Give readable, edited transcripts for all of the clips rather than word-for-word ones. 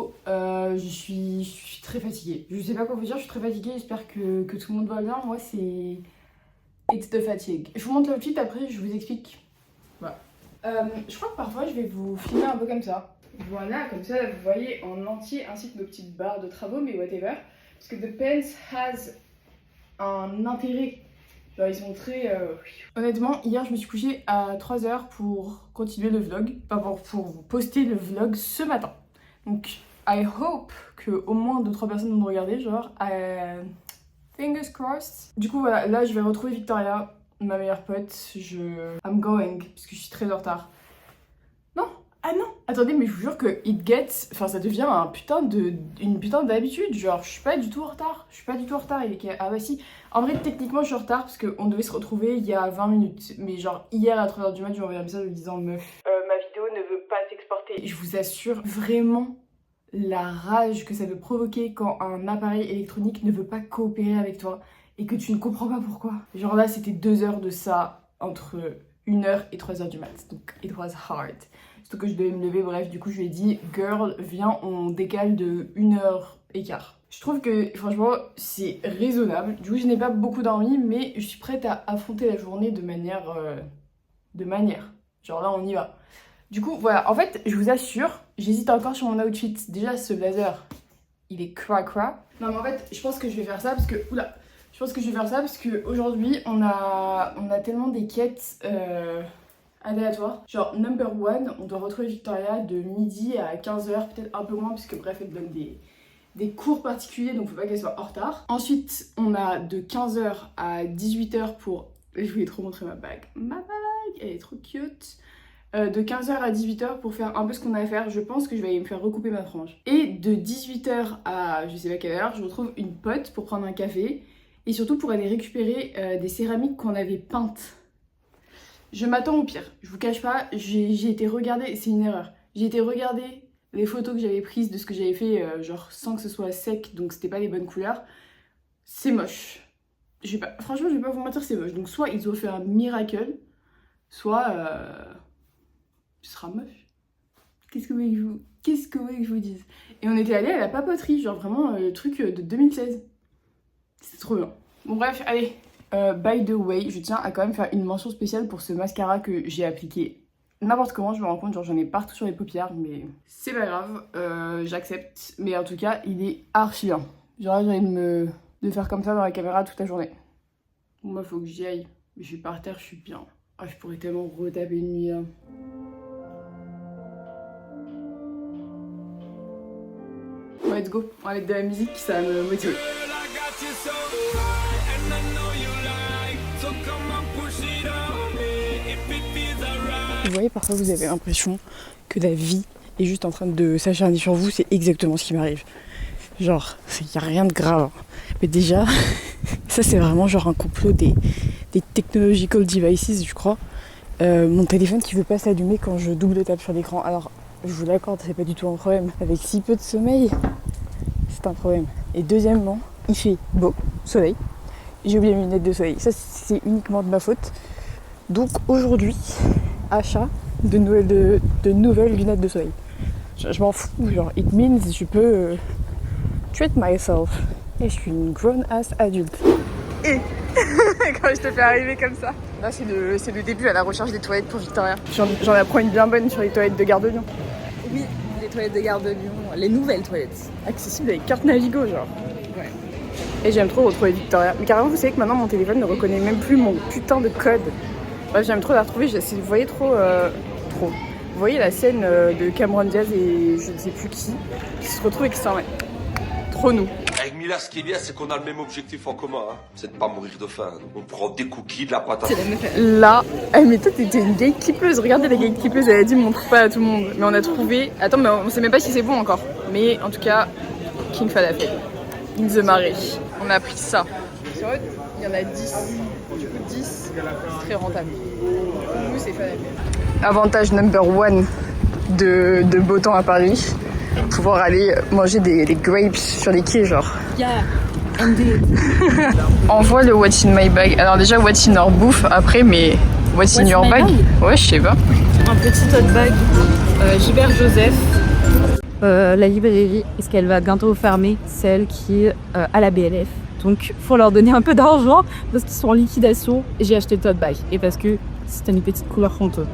vidéo. Je suis très fatiguée. Je sais pas quoi vous dire, je suis très fatiguée. J'espère que tout le monde va bien. Moi, c'est... It's the fatigue. Je vous montre l'outfit, après je vous explique. Voilà. Je crois que parfois je vais vous filmer un peu comme ça. Voilà, comme ça vous voyez en entier ainsi que nos petites barres de travaux, mais whatever. Parce que The Pants has un intérêt. Genre ils sont très... Honnêtement, hier je me suis couchée à 3h pour continuer le vlog. Enfin pour poster le vlog ce matin. Donc I hope que au moins 2-3 personnes vont me regarder. Genre fingers crossed. Du coup voilà, là je vais retrouver Victoria, ma meilleure pote. I'm going, parce que je suis très en retard. Non, ah non, attendez, mais je vous jure que enfin ça devient une putain d'habitude. Genre je suis pas du tout en retard. Ah bah si, en vrai techniquement je suis en retard parce qu'on devait se retrouver il y a 20 minutes. Mais genre hier à 3h du mat, je lui ai envoyé un message en lui disant meuf, ma vidéo ne veut pas s'exporter. Je vous assure vraiment la rage que ça peut provoquer quand un appareil électronique ne veut pas coopérer avec toi et que tu ne comprends pas pourquoi. Genre là c'était 2 heures de ça entre 1h et 3h du mat, donc it was hard. Surtout que je devais me lever, bref, du coup je lui ai dit girl viens on décale de 1h15. Je trouve que franchement c'est raisonnable. Du coup je n'ai pas beaucoup dormi mais je suis prête à affronter la journée de manière genre là on y va. Du coup, voilà, en fait, je vous assure, j'hésite encore sur mon outfit. Déjà, ce blazer, il est cra. Non, mais en fait, je pense que je vais faire ça parce que... Oula. Je pense que je vais faire ça parce qu'aujourd'hui, on a tellement des quêtes aléatoires. Genre, number 1, on doit retrouver Victoria de midi à 15h, peut-être un peu moins, parce que bref, elle donne des cours particuliers, donc faut pas qu'elle soit en retard. Ensuite, on a de 15h à 18h pour... Je voulais trop montrer ma bague. Ma bague, elle est trop cute. De 15h à 18h pour faire un peu ce qu'on a à faire. Je pense que je vais aller me faire recouper ma frange. Et de 18h à je sais pas quelle heure, je retrouve une pote pour prendre un café. Et surtout pour aller récupérer des céramiques qu'on avait peintes. Je m'attends au pire. Je vous cache pas, j'ai été regarder, c'est une erreur. J'ai été regarder les photos que j'avais prises de ce que j'avais fait, genre sans que ce soit sec, donc c'était pas les bonnes couleurs. C'est moche. Franchement, je vais pas vous mentir, c'est moche. Donc soit ils ont fait un miracle, soit... tu seras moche. Qu'est-ce que vous voulez que je vous dise? Et on était allé à la papoterie, genre vraiment le truc de 2016. C'est trop bien. Bon bref, allez. By the way, je tiens à quand même faire une mention spéciale pour ce mascara que j'ai appliqué n'importe comment. Je me rends compte, genre j'en ai partout sur les paupières, mais c'est pas grave, j'accepte. Mais en tout cas, il est archi bien. Genre j'ai envie de faire comme ça dans la caméra toute la journée. Bon, moi faut que j'y aille. Mais je suis par terre, je suis bien. Ah, je pourrais tellement retaper une nuit là. Bon, let's go, on va mettre de la musique, ça va me motiver. Vous voyez, parfois vous avez l'impression que la vie est juste en train de s'acharner sur vous, c'est exactement ce qui m'arrive. Genre, il n'y a rien de grave. Mais déjà, ça c'est vraiment genre un complot des technological devices, je crois. Mon téléphone qui veut pas s'allumer quand je double tape sur l'écran. Alors, je vous l'accorde, c'est pas du tout un problème. Avec si peu de sommeil, c'est un problème. Et deuxièmement, il fait beau, soleil. J'ai oublié mes lunettes de soleil. Ça, c'est uniquement de ma faute. Donc aujourd'hui, achat de nouvelles lunettes de soleil. Je m'en fous, genre, it means je peux treat myself. Et je suis une grown-ass adulte. Et quand je te fais arriver comme ça. Là, c'est le début à la recherche des toilettes pour Victoria. J'en apprends une bien bonne sur les toilettes de Gare de Lyon. Oui, les toilettes de Gare de Lyon, les nouvelles toilettes. Accessibles avec carte Navigo, genre. Ouais. Et j'aime trop retrouver Victoria. Mais carrément, vous savez que maintenant, mon téléphone ne reconnaît même plus mon putain de code. Bref, j'aime trop la retrouver. Vous voyez trop. Vous voyez la scène de Cameron Diaz et je ne sais plus qui se retrouvent et qui s'en met. Trop nous. Avec Mila, ce qui est bien, c'est qu'on a le même objectif en commun, hein. C'est de pas mourir de faim. Donc on prend des cookies, de la patate. Là, mais toi t'étais une gatekeepeuse. Regardez la gatekeepeuse, elle a dit montre pas à tout le monde. Mais on a trouvé. Attends, mais on sait même pas si c'est bon encore. Mais en tout cas, King Falafel. In the Marais. On a pris ça. Sur eux, il y en a 10. Du coup, 10, c'est très rentable. Nous, c'est Falafel. Avantage number 1 de beau temps à Paris. Pouvoir aller manger des grapes sur les quais, genre. Yeah, indeed. Envoie le What's in my bag. Alors déjà, What's in our bouffe après, mais What's in your bag? Ouais, je sais pas. Un petit tote bag, Gilbert Joseph. la librairie, parce qu'elle va bientôt fermer, celle qui est à la BLF. Donc, faut leur donner un peu d'argent parce qu'ils sont en liquidation. Et j'ai acheté le tote bag. Et parce que c'était une petite couleur honteuse.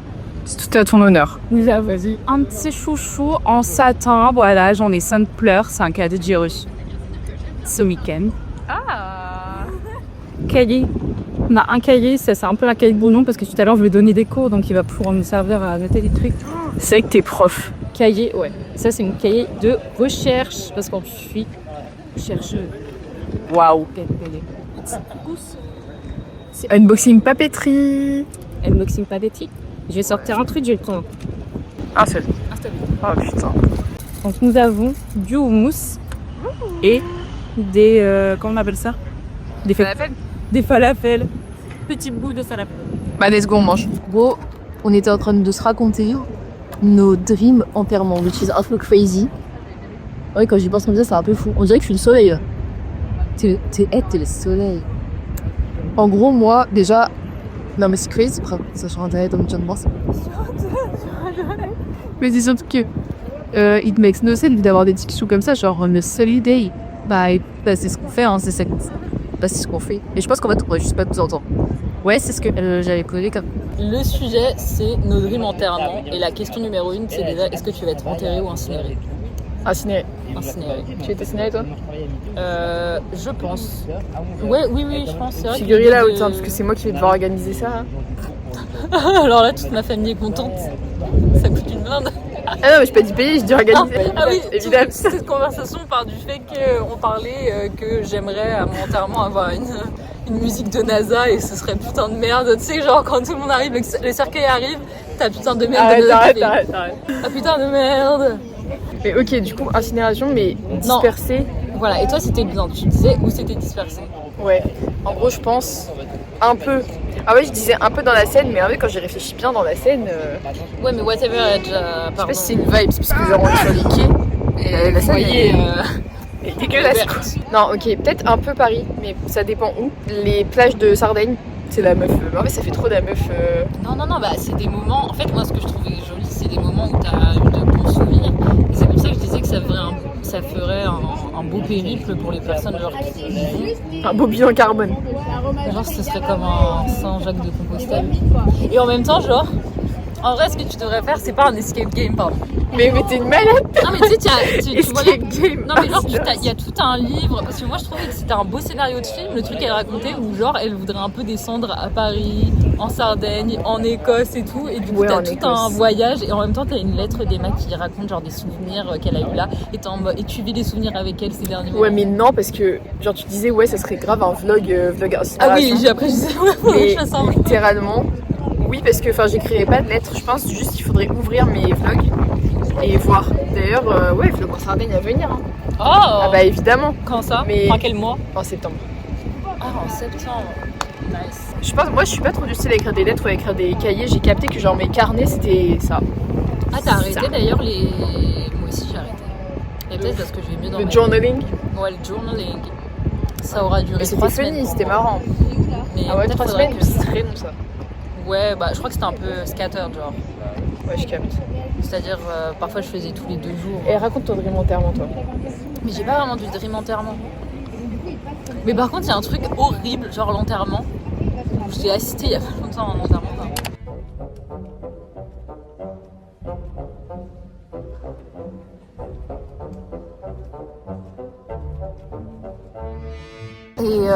C'est tout à ton honneur. Nous avons un petit chouchou en satin. Voilà, j'en ai 5 pleurs. C'est un cadeau que j'ai reçu ce week-end. Ah. Cahier. On a un cahier, ça c'est un peu un cahier de brouillon parce que tout à l'heure je lui ai donné des cours donc il va pouvoir me servir à noter des trucs. C'est vrai que t'es prof. Cahier, ouais. Ça c'est une cahier de recherche parce qu'on suis chercheuse. Waouh. C'est unboxing papeterie. Unboxing pathétique. Je vais sortir un truc, je vais le prendre. Un seul. Oh putain. Donc nous avons du houmous et des comment on appelle ça? Des falafels. Petit bout de falafel. Bah let's go, on mange. Gros, on était en train de se raconter nos dreams enterrement, which is un peu crazy. Ouais, quand j'y pense comme ça, c'est un peu fou. On dirait que je suis le soleil. T'es le soleil. En gros, moi, déjà... Non mais c'est crazy, frère. Ça sur internet, on me tient de voir ça. Mais c'est surtout que... it makes no sense d'avoir des discussions comme ça, genre on a sunny day. Bah c'est ce qu'on fait, hein, c'est ce qu'on fait. Et je pense qu'en fait, on va juste pas tout entendre. Ouais, c'est ce que j'avais posé comme... Le sujet, c'est nos dreams enterrement. Et la question numéro 1, c'est déjà, est-ce que tu vas être enterré ou incinéré? Incinéré. Incinéré. Tu étais incinéré toi? Je pense. Ouais, oui, je pense. C'est vrai Figurez là, autant, parce que c'est moi qui vais devoir organiser ça. Hein. Alors là, toute ma famille est contente. Ça coûte une blinde. Ah non, mais je pas dit payer, je dis organiser. Ah oui, évidemment. Cette conversation part du fait qu'on parlait que j'aimerais à mon enterrement avoir une musique de NASA et ce serait putain de merde. Tu sais, genre quand tout le monde arrive, le cercueil arrive, t'as putain de merde de NASA. Arrête. Ah putain de merde. Mais ok, du coup, incinération, mais dispersée. Voilà, et toi c'était bien, tu disais où c'était dispersé? Ouais, en gros, je pense un peu. Ah ouais, je disais un peu dans la scène, mais en fait, quand j'y réfléchis bien dans la scène. Ouais, mais whatever, déjà. Je sais pas si c'est une vibe, parce que genre on est sur les quais. Et la scène est dégueulasse. Non, ok, peut-être un peu Paris, mais ça dépend où. Les plages de Sardaigne, c'est la meuf. En fait, ça fait trop de la meuf. Non, bah c'est des moments. En fait, moi, ce que je trouvais joli, c'est des moments où t'as eu de bons souvenirs. Et c'est pour ça que je disais que ça ferait un beau périple pour les personnes genre qui... Un beau bilan carbone. Genre, ce serait comme un Saint-Jacques de Compostelle. Et en même temps, genre, en vrai, ce que tu devrais faire, c'est pas un escape game, pardon. Mais t'es une malade. Non, mais tu sais, tu vois. Escape game. Non, mais genre, il y a tout un livre. Parce que moi, je trouvais que c'était un beau scénario de film, le truc qu'elle racontait, où genre, elle voudrait un peu descendre à Paris, en Sardaigne, en Écosse et tout. Et du coup, t'as tout un voyage. Et en même temps, t'as une lettre d'Emma qui raconte genre des souvenirs qu'elle a eu là. Et tu vis des souvenirs avec elle ces derniers mois. Ouais, mais non, parce que genre, tu disais, ouais, ça serait grave un vlog Ah oui, après, je disais, ouais, mais je fais ça. littéralement. Oui, parce que j'écrirais pas de lettres, je pense juste qu'il faudrait ouvrir mes vlogs et voir. D'ailleurs, ouais, vlog en Sardaigne à venir. Hein. Oh Ah bah évidemment. Quand ça? Mais... En quel mois? En septembre. Ah, en septembre. Nice. Je pense, moi je suis pas trop du style à écrire des lettres ou à écrire des cahiers. J'ai capté que genre mes carnets c'était ça. Ah, t'as arrêté d'ailleurs les... Moi aussi j'ai arrêté. Et peut-être parce que je vais mieux dans le journaling. Ouais, le journaling. Ça aura duré 3 semaines. C'était funny, c'était marrant. Mais ah ouais, 3 semaines, c'est très long ça. Ouais, bah je crois que c'était un peu scattered genre. Ouais, je capte. C'est-à-dire, parfois je faisais tous les 2 jours. Et raconte ton dream enterrement, toi. Mais j'ai pas vraiment du dream enterrement. Mais par contre, il y a un truc horrible, genre l'enterrement. J'ai assisté il y a pas longtemps à un enterrement. Et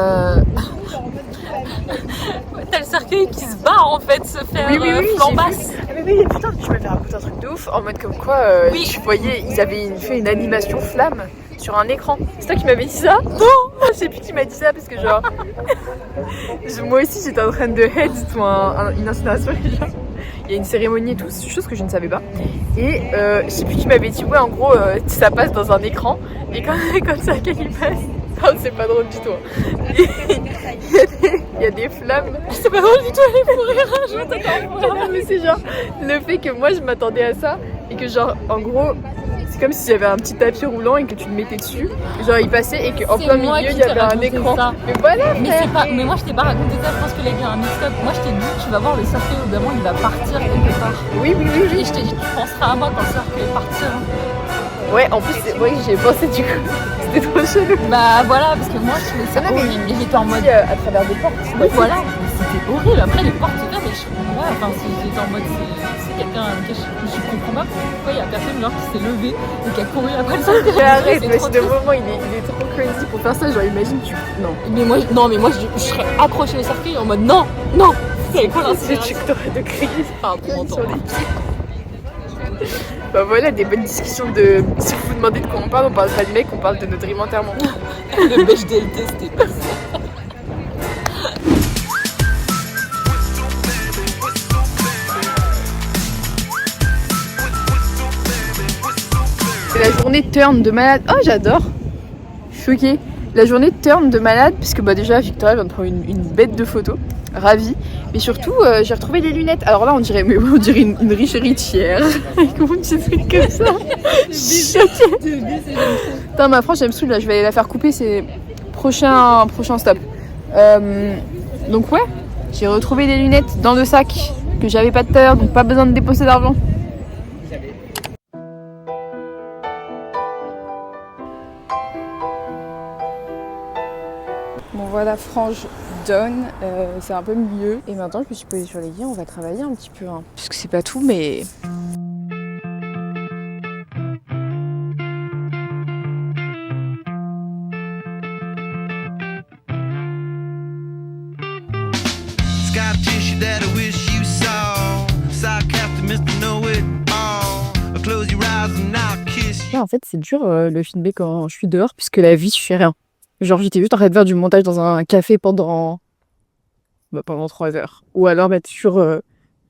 t'as le cercueil qui se barre en fait, se faire flambasse. Ah mais oui, putain, je m'avais raconté un truc de ouf en mode comme quoi je voyais, ils avaient fait une animation flamme sur un écran. C'est toi qui m'avais dit ça? Non, je sais plus qui m'a dit ça parce que genre moi aussi j'étais en train de head une incinération et genre il y a une cérémonie et tout, chose que je ne savais pas. Et je sais plus qui m'avait dit ouais en gros ça passe dans un écran et quand ça il passe. Non, c'est pas drôle du tout. Il y a des flammes. C'est pas drôle du tout, elle est pour rire. Non, mais c'est genre le fait que moi je m'attendais à ça et que genre en gros c'est comme s'il y avait un petit tapis roulant et que tu le mettais dessus. Genre il passait et qu'en plein milieu il y avait un écran. Ça. Mais voilà, mais moi je t'ai pas raconté ça, je pense que là il y a un mix-up. Moi je t'ai dit tu vas voir le cercueil au il va partir quelque part. Oui. Et je t'ai dit tu penseras à moi quand le cercueil partira. Ouais, en plus, c'est vrai que j'y ai pensé du coup. C'était trop chelou. Bah voilà, parce que moi je trouvais ça Ah non, mais horrible. Et j'étais en mode. à travers des portes. Oui, voilà, c'était horrible. Après, les portes ouvertes, mais enfin, j'étais en mode, c'est quelqu'un avec qui je comprends pas pourquoi il y a personne genre qui s'est levé et qui a couru après le centre. Mais arrête, mais c'est le moment, il est trop crazy pour faire ça. Genre, imagine, tu. Non. Mais moi, je serais accrochée au cercueil en mode non, c'est quoi l'inspiration? Tu t'aurais de crier. Enfin, trop Sur les pieds. Bah voilà, des bonnes discussions de. Si vous vous demandez de quoi on parle pas de mec, on parle de notre dream enterrement. Le beige DLT, c'était pas ça. C'est la journée turn de malade. Oh, j'adore. Choquée. La journée turn de malade, puisque bah déjà Victoria vient de prendre une bête de photos. Ravie. Mais surtout, j'ai retrouvé des lunettes. Alors là, on dirait une riche héritière. Comment tu fais comme ça? Putain, ma frange, elle me saoule là. Je vais aller la faire couper. C'est prochain stop. Donc ouais, j'ai retrouvé des lunettes dans le sac que j'avais pas tout à l'heure, donc pas besoin de déposer d'argent. Bon voilà, frange done, c'est un peu mieux. Et maintenant je me suis posée sur les guillemets, on va travailler un petit peu, hein. Parce que c'est pas tout, mais... Scar tissue that I wish you saw. Sarcastic Mr. Know It All. Close your eyes and I'll kiss you. Là, en fait, c'est dur le filmer quand je suis dehors, puisque la vie, je fais rien. Genre, j'étais juste en train de faire du montage dans un café pendant 3 heures. Ou alors mettre sur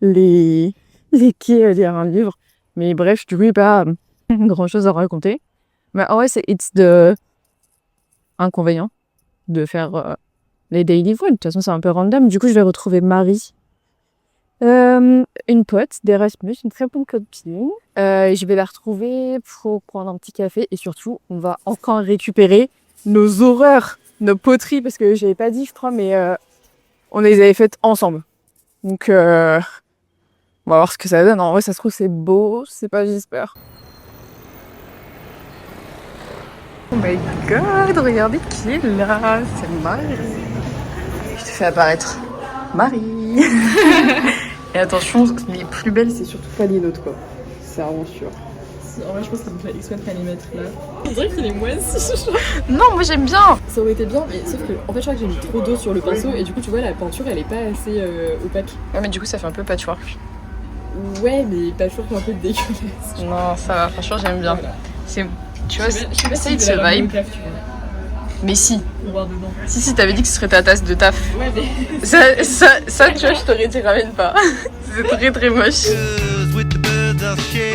les quais, lire un livre. Mais bref, du coup, il n'y a pas grand chose à raconter. Mais en vrai, it's the inconvénient de faire les daily vlogs. De toute façon, c'est un peu random. Du coup, je vais retrouver Marie, une pote d'Erasmus, une très bonne copine. Je vais la retrouver pour prendre un petit café. Et surtout, on va encore récupérer nos horreurs, nos poteries, parce que j'avais pas dit, je crois, mais on les avait faites ensemble. Donc, on va voir ce que ça donne. En vrai, ça se trouve, c'est beau, je sais pas, j'espère. Oh my god, regardez qui est là, c'est Marie. Je te fais apparaître Marie. Et attention, les plus belles, c'est surtout pas les nôtres, quoi. C'est vraiment sûr. En vrai, je pense qu'il me fait exprès de pas les mettre là. On dirait qu'il est moisi. Non, moi j'aime bien. Ça aurait été bien, mais sauf que en fait, je crois que j'ai mis trop d'eau sur le pinceau et du coup, tu vois, la peinture elle est pas assez opaque. Ouais, mais du coup, ça fait un peu patchwork. Ouais, mais patchwork un peu dégueulasse. Non, ça va, franchement, j'aime bien. Voilà. C'est, tu vois, Je sais pas c'est si ce vibe. tu vois. Mais si. Pour voir dedans. Si, t'avais dit que ce serait ta tasse de taf. Ouais, mais. Ça, tu vois, je t'aurais dit ramène pas. C'est très très moche. With the birds I'll share.